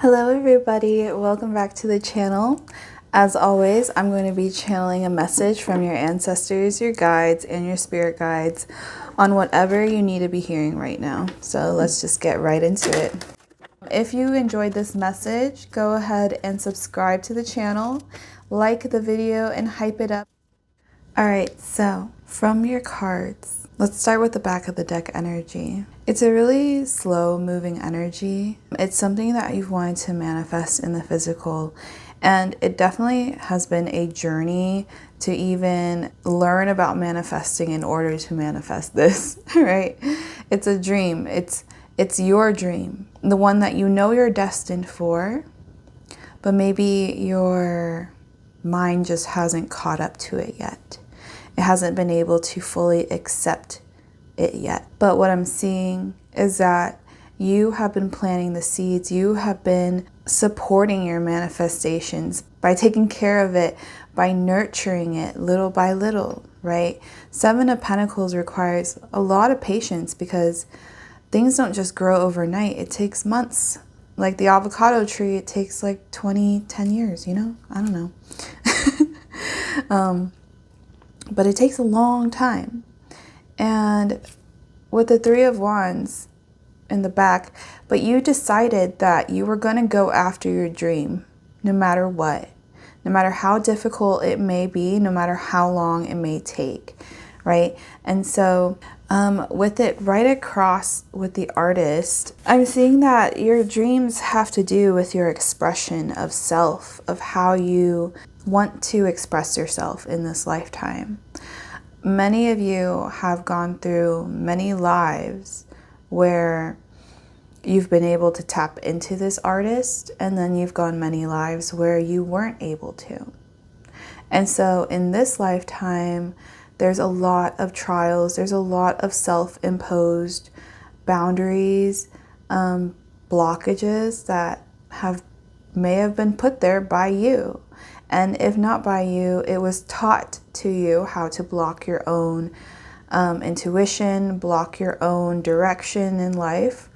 Hello everybody, welcome back to the channel. As always, I'm going to be channeling a message from your ancestors, your guides, and your spirit guides on whatever you need to be hearing right now. So let's just get right into it. If you enjoyed this message, go ahead and subscribe to the channel, like the video, and hype it up. Alright, so from your cards, let's start with the back of the deck energy. It's a really slow moving energy. It's something that you've wanted to manifest in the physical, and it definitely has been a journey to even learn about manifesting in order to manifest this, right? It's a dream. It's your dream, the one that you know you're destined for, but maybe your mind just hasn't caught up to it yet. It hasn't been able to fully accept it yet. But what I'm seeing is that you have been planting the seeds. You have been supporting your manifestations by taking care of it, by nurturing it little by little, right? Seven of Pentacles requires a lot of patience because things don't just grow overnight. It takes months. Like the avocado tree, it takes like 10 years, you know? I don't know. But it takes a long time. And with the Three of Wands in the back, but you decided that you were going to go after your dream no matter what, no matter how difficult it may be, no matter how long it may take, right? And so with it right across with the Artist, I'm seeing that your dreams have to do with your expression of self, of how you want to express yourself in this lifetime. Many of you have gone through many lives where you've been able to tap into this artist, and then you've gone many lives where you weren't able to. And so in this lifetime, there's a lot of trials, there's a lot of self-imposed boundaries, blockages that may have been put there by you. And if not by you, it was taught to you how to block your own intuition, block your own direction in life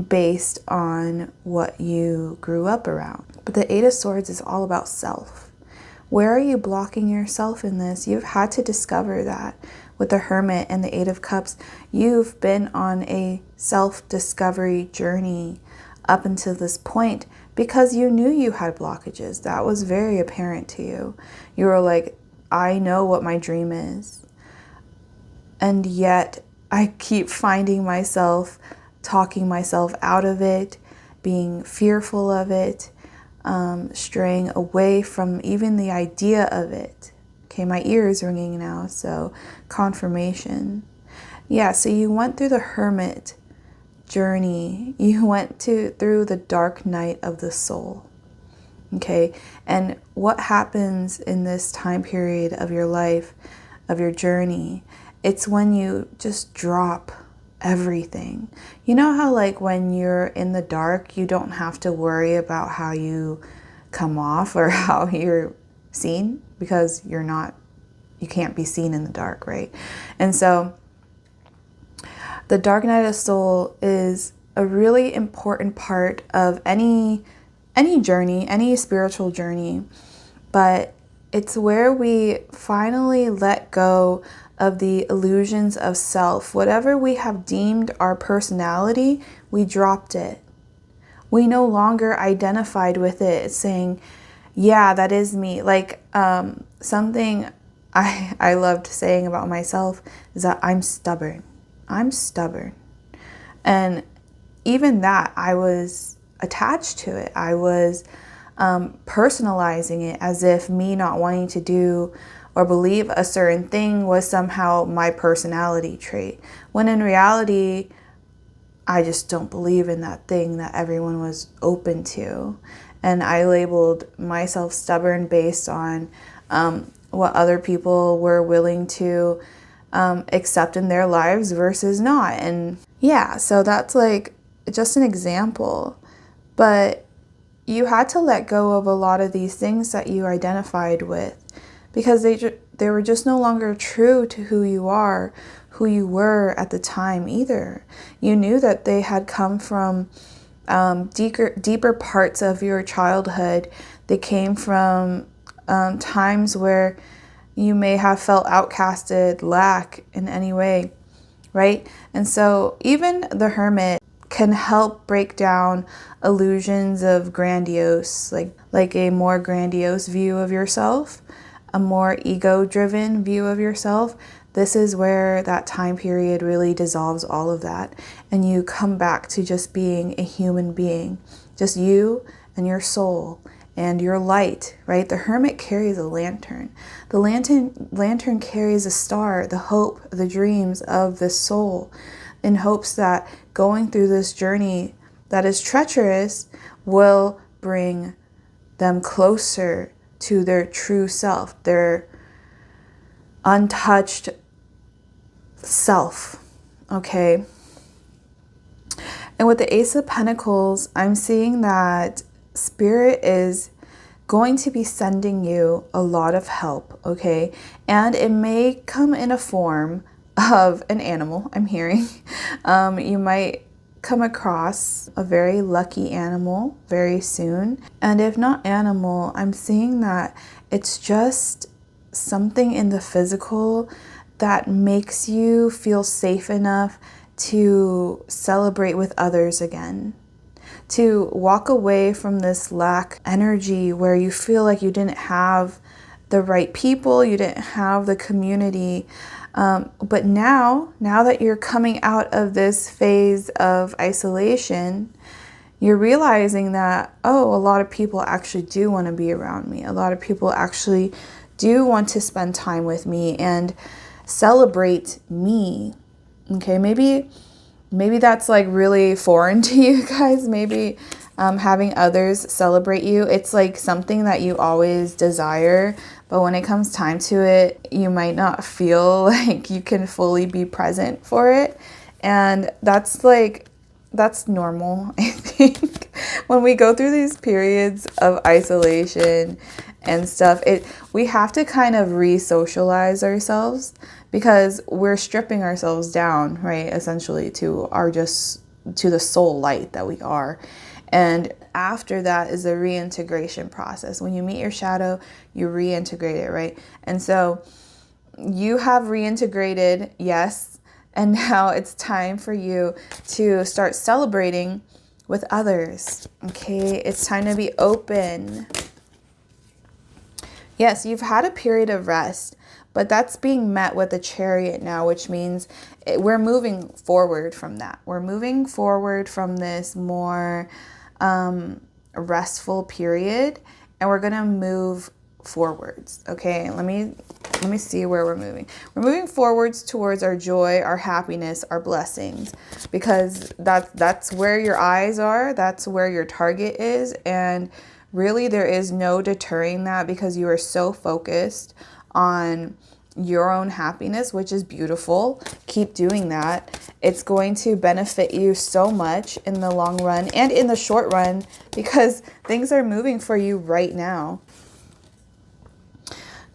based on what you grew up around. But the Eight of Swords is all about self. Where are you blocking yourself in this? You've had to discover that. With the Hermit and the Eight of Cups, you've been on a self-discovery journey up until this point because you knew you had blockages. That was very apparent to you. You were like, I know what my dream is. And yet I keep finding myself talking myself out of it, being fearful of it, straying away from even the idea of it. Okay, my ear is ringing now, so confirmation. Yeah, so you went through the Hermit journey. You went through the dark night of the soul. Okay, and what happens in this time period of your life, of your journey, it's when you just drop everything. You know how like when you're in the dark, you don't have to worry about how you come off or how you're seen because you can't be seen in the dark, right? And so the dark night of soul is a really important part of any journey, any spiritual journey, but it's where we finally let go of the illusions of self. Whatever we have deemed our personality, we dropped it. We no longer identified with it, saying, yeah, that is me. Like something I loved saying about myself is that I'm stubborn. I'm stubborn. And even that, I was attached to it. I was personalizing it as if me not wanting to do or believe a certain thing was somehow my personality trait. When in reality, I just don't believe in that thing that everyone was open to. And I labeled myself stubborn based on what other people were willing to accept in their lives versus not. And yeah, so that's like just an example. But you had to let go of a lot of these things that you identified with because they were just no longer true to who you are, who you were at the time either. You knew that they had come from deeper parts of your childhood. They came from times where you may have felt outcasted, lack in any way, right? And so even the Hermit can help break down illusions of grandiose, like a more grandiose view of yourself, a more ego-driven view of yourself. This is where that time period really dissolves all of that, and you come back to just being a human being, just you and your soul and your light, right? The Hermit carries a lantern. The lantern carries a star, the hope, the dreams of the soul, in hopes that going through this journey that is treacherous will bring them closer to their true self, their untouched self, okay? And with the Ace of Pentacles, I'm seeing that Spirit is going to be sending you a lot of help, okay? And it may come in a form of an animal, I'm hearing. You might come across a very lucky animal very soon. And if not animal, I'm seeing that it's just something in the physical that makes you feel safe enough to celebrate with others again, to walk away from this lack energy where you feel like you didn't have the right people, you didn't have the community. But now that you're coming out of this phase of isolation, you're realizing that, oh, a lot of people actually do want to be around me. A lot of people actually do want to spend time with me and celebrate me. Okay, maybe that's like really foreign to you guys. Maybe having others celebrate you, it's like something that you always desire, but when it comes time to it, you might not feel like you can fully be present for it. And that's normal, I think. When we go through these periods of isolation and stuff, we have to kind of re-socialize ourselves, because we're stripping ourselves down, right? Essentially to the soul light that we are. And after that is the reintegration process. When you meet your shadow, you reintegrate it, right? And so you have reintegrated, yes, and now it's time for you to start celebrating with others, okay? It's time to be open. Yes, you've had a period of rest, but that's being met with a Chariot now, which means we're moving forward from that. We're moving forward from this more restful period, and we're going to move forwards. Okay, let me see where we're moving. We're moving forwards towards our joy, our happiness, our blessings, because that's where your eyes are. That's where your target is. And really there is no deterring that, because you are so focused on your own happiness, which is beautiful. Keep doing that. It's going to benefit you so much in the long run and in the short run, because things are moving for you right now.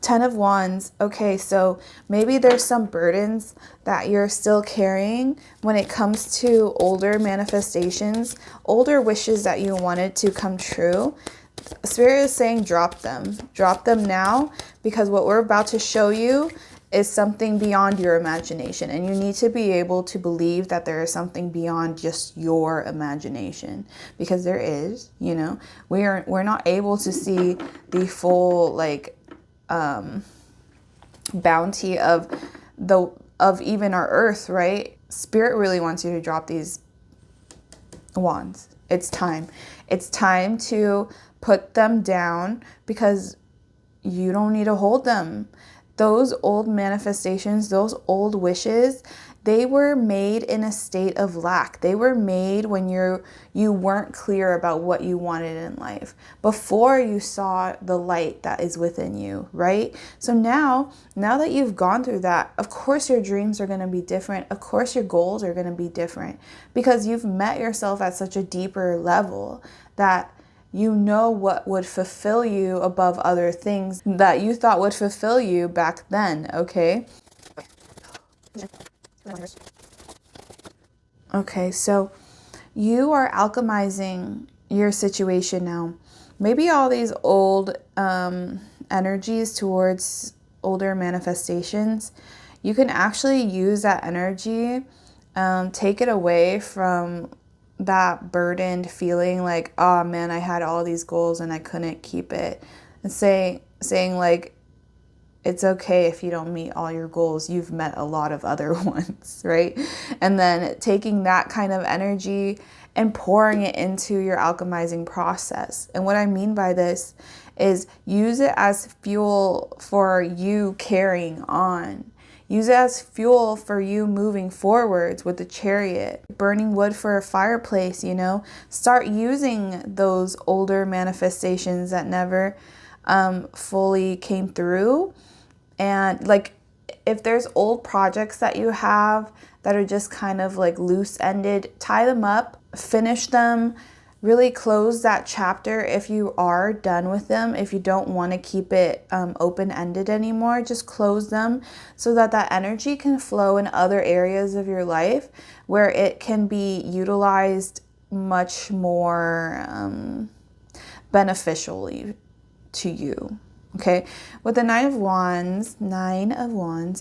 10 of Wands. Okay, so maybe there's some burdens that you're still carrying when it comes to older manifestations, older wishes that you wanted to come true. Spirit is saying drop them. Drop them now, because what we're about to show you is something beyond your imagination. And you need to be able to believe that there is something beyond just your imagination, because there is, you know, we're not able to see the full bounty of even our earth, right? Spirit really wants you to drop these wands. It's time. It's time to put them down, because you don't need to hold them. Those old manifestations, those old wishes, they were made in a state of lack. They were made when you weren't clear about what you wanted in life, before you saw the light that is within you, right? So now that you've gone through that, of course your dreams are going to be different. Of course your goals are going to be different, because you've met yourself at such a deeper level that you know what would fulfill you above other things that you thought would fulfill you back then, okay? Okay, so you are alchemizing your situation now. Maybe all these old energies towards older manifestations, you can actually use that energy, take it away from that burdened feeling like, oh man, I had all these goals and I couldn't keep it. And saying like, it's okay if you don't meet all your goals. You've met a lot of other ones, right? And then taking that kind of energy and pouring it into your alchemizing process. And what I mean by this is use it as fuel for you carrying on. Use it as fuel for you moving forwards with the chariot, burning wood for a fireplace, you know? Start using those older manifestations that never fully came through. And like, if there's old projects that you have that are just kind of like loose-ended, tie them up, finish them, really close that chapter if you are done with them. If you don't want to keep it open-ended anymore, just close them so that that energy can flow in other areas of your life where it can be utilized much more beneficially to you. Okay, with the Nine of Wands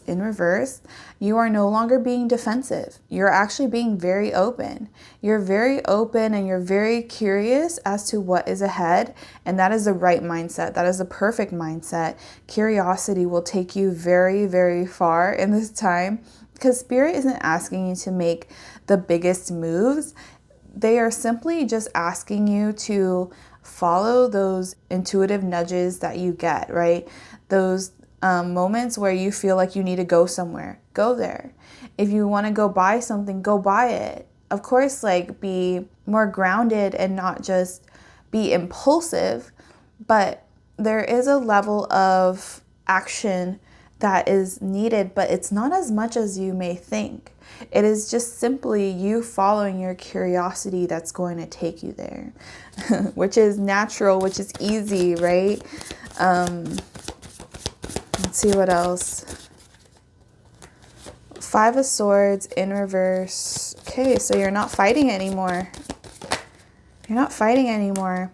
in reverse, you are no longer being defensive. You're actually being very open. You're very open and you're very curious as to what is ahead. And that is the right mindset. That is the perfect mindset. Curiosity will take you very, very far in this time, because Spirit isn't asking you to make the biggest moves. They are simply just asking you to follow those intuitive nudges that you get, right? Those moments where you feel like you need to go somewhere, go there. If you want to go buy something, go buy it. Of course, like, be more grounded and not just be impulsive, but there is a level of action that is needed, but it's not as much as you may think. It is just simply you following your curiosity that's going to take you there, which is natural, which is easy, right? Let's see what else. Five of Swords in reverse. Okay, so you're not fighting anymore. You're not fighting anymore.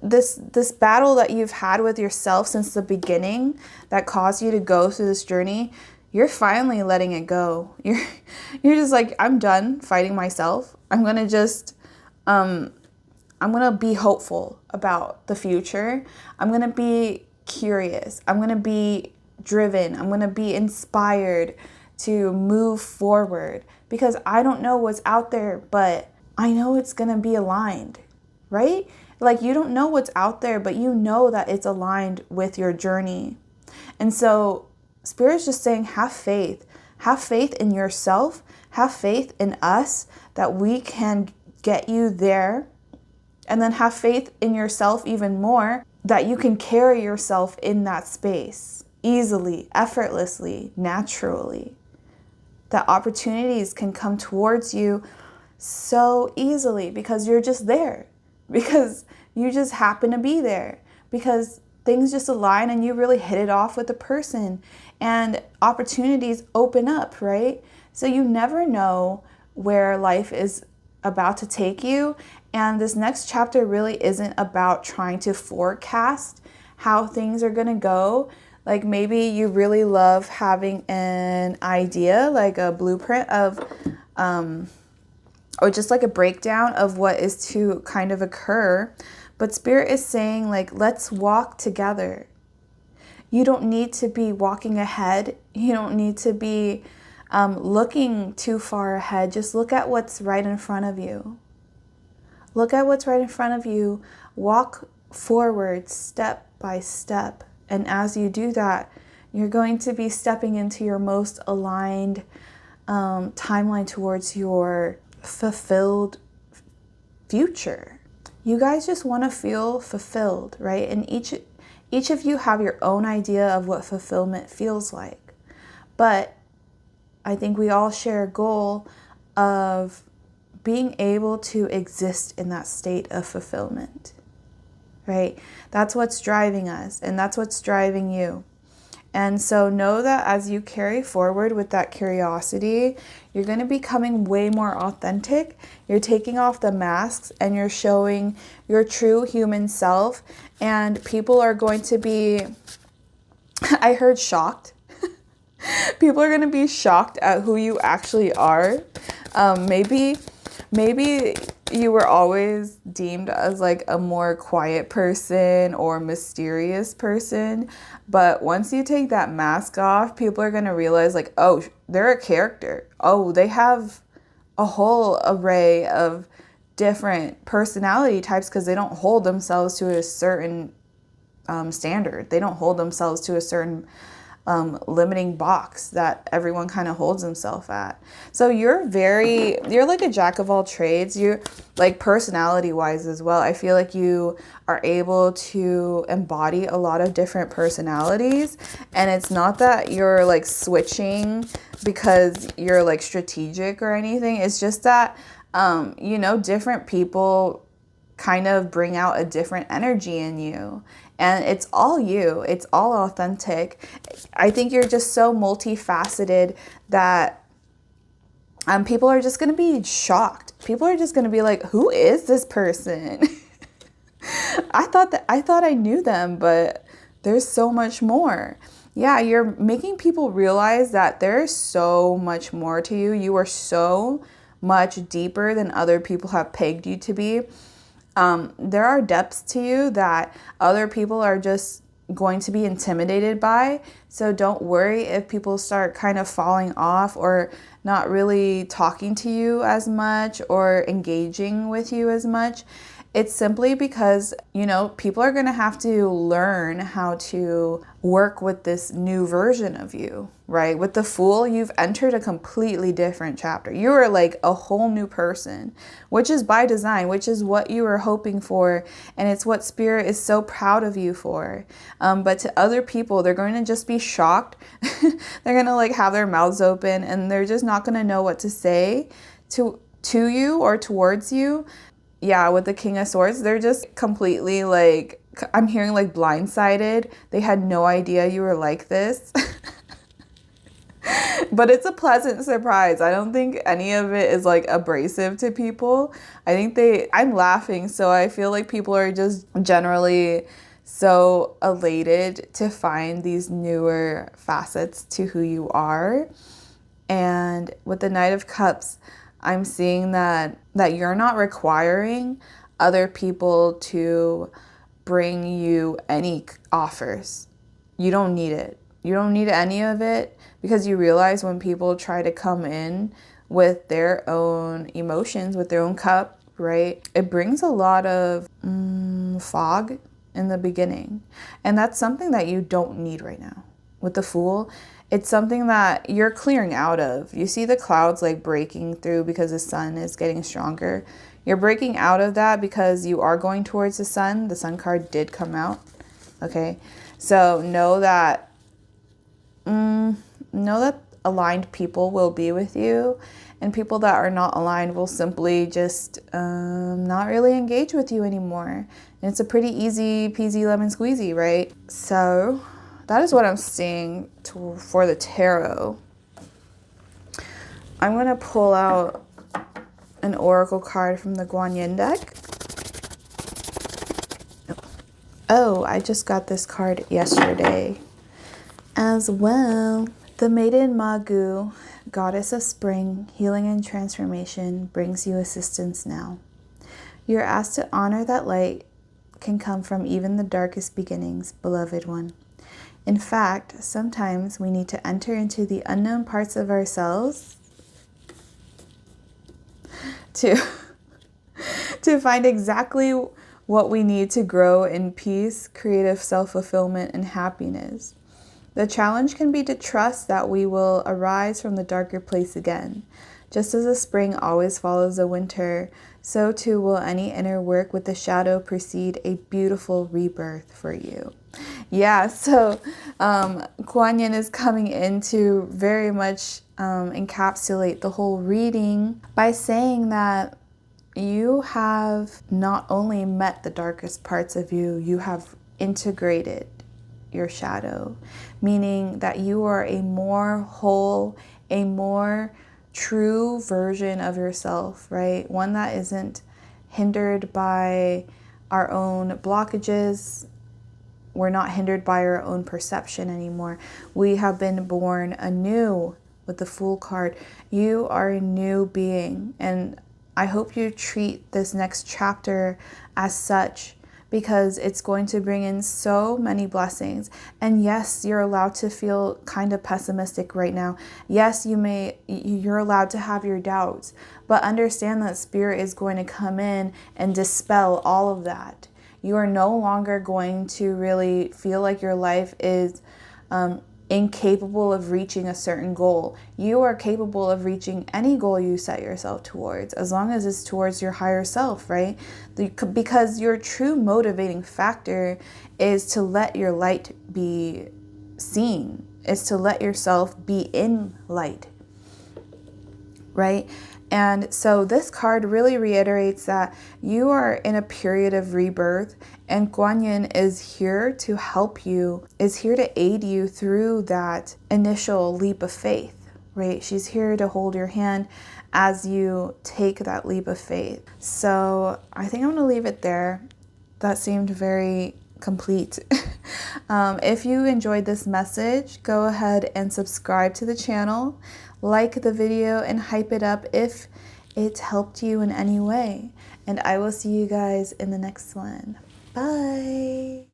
This battle that you've had with yourself since the beginning that caused you to go through this journey, you're finally letting it go. You're just like, I'm done fighting myself. I'm going to just, I'm going to be hopeful about the future. I'm going to be curious. I'm going to be driven. I'm going to be inspired to move forward, because I don't know what's out there, but I know it's going to be aligned, right? Like, you don't know what's out there, but you know that it's aligned with your journey. And so Spirit's just saying, have faith. Have faith in yourself. Have faith in us that we can get you there. And then have faith in yourself even more, that you can carry yourself in that space easily, effortlessly, naturally. That opportunities can come towards you so easily because you're just there. Because you just happen to be there, because things just align and you really hit it off with the person and opportunities open up, right? So you never know where life is about to take you. And this next chapter really isn't about trying to forecast how things are going to go. Like, maybe you really love having an idea, like a blueprint of, or just like a breakdown of what is to kind of occur. But Spirit is saying, like, let's walk together. You don't need to be walking ahead. You don't need to be looking too far ahead. Just look at what's right in front of you. Look at what's right in front of you. Walk forward step by step. And as you do that, you're going to be stepping into your most aligned timeline towards your fulfilled future. You guys just want to feel fulfilled, right? And each of you have your own idea of what fulfillment feels like. But I think we all share a goal of being able to exist in that state of fulfillment, right? That's what's driving us, and that's what's driving you. And so know that as you carry forward with that curiosity, you're going to be becoming way more authentic. You're taking off the masks and you're showing your true human self. And people are going to be, I heard shocked. People are going to be shocked at who you actually are. Maybe you were always deemed as like a more quiet person or mysterious person. But once you take that mask off, people are going to realize like, oh, they're a character. Oh, they have a whole array of different personality types because they don't hold themselves to a certain standard. They don't hold themselves to a certain limiting box that everyone kind of holds himself at. So you're like a jack of all trades. You're like personality wise as well. I feel like you are able to embody a lot of different personalities. And it's not that you're like switching because you're like strategic or anything. It's just that, different people kind of bring out a different energy in you. And it's all you. It's all authentic. I think you're just so multifaceted that people are just going to be shocked. People are just going to be like, who is this person? I thought I knew them, but there's so much more. Yeah, you're making people realize that there's so much more to you. You are so much deeper than other people have pegged you to be. There are depths to you that other people are just going to be intimidated by. So don't worry if people start kind of falling off or not really talking to you as much or engaging with you as much. It's simply because, people are going to have to learn how to work with this new version of you, right? With the Fool, you've entered a completely different chapter. You are like a whole new person, which is by design, which is what you were hoping for. And it's what Spirit is so proud of you for. But to other people, they're going to just be shocked. They're going to like have their mouths open and they're just not going to know what to say to you or towards you. Yeah, with the King of Swords, they're just completely like, I'm hearing like blindsided. They had no idea you were like this. But it's a pleasant surprise. I don't think any of it is like abrasive to people. I'm laughing, so I feel like people are just generally so elated to find these newer facets to who you are. And with the Knight of Cups, I'm seeing that you're not requiring other people to bring you any offers. You don't need it. You don't need any of it because you realize when people try to come in with their own emotions, with their own cup, right? It brings a lot of fog in the beginning. And that's something that you don't need right now. With the Fool, it's something that you're clearing out of. You see the clouds like breaking through because the sun is getting stronger. You're breaking out of that because you are going towards the sun. The sun card did come out. Okay. So know that aligned people will be with you, and people that are not aligned will simply just not really engage with you anymore. And it's a pretty easy peasy lemon squeezy, right? So that is what I'm seeing for the tarot. I'm going to pull out an oracle card from the Guanyin deck. Oh, I just got this card yesterday as well. The Maiden Magu, goddess of spring, healing and transformation, brings you assistance now. You're asked to honor that light can come from even the darkest beginnings, beloved one. In fact, sometimes we need to enter into the unknown parts of ourselves to find exactly what we need to grow in peace, creative self-fulfillment, and happiness. The challenge can be to trust that we will arise from the darker place again. Just as the spring always follows the winter, so too will any inner work with the shadow precede a beautiful rebirth for you. Yeah, so Kuan Yin is coming in to very much encapsulate the whole reading by saying that you have not only met the darkest parts of you, you have integrated your shadow, meaning that you are a more whole, a more true version of yourself, right? One that isn't hindered by our own blockages. We're not hindered by our own perception anymore. We have been born anew with the Fool card. You are a new being, and I hope you treat this next chapter as such, because it's going to bring in so many blessings. And yes, you're allowed to feel kind of pessimistic right now. Yes, you're allowed to have your doubts, but understand that Spirit is going to come in and dispel all of that. You are no longer going to really feel like your life is incapable of reaching a certain goal. You are capable of reaching any goal you set yourself towards, as long as it's towards your higher self, right? Because your true motivating factor is to let your light be seen, is to let yourself be in light, right? And so this card really reiterates that you are in a period of rebirth, and Guan Yin is here to help you, is here to aid you through that initial leap of faith, right? She's here to hold your hand as you take that leap of faith. So I think I'm going to leave it there. That seemed very complete. If you enjoyed this message, go ahead and subscribe to the channel, like the video, and hype it up if it helped you in any way. And I will see you guys in the next one. Bye.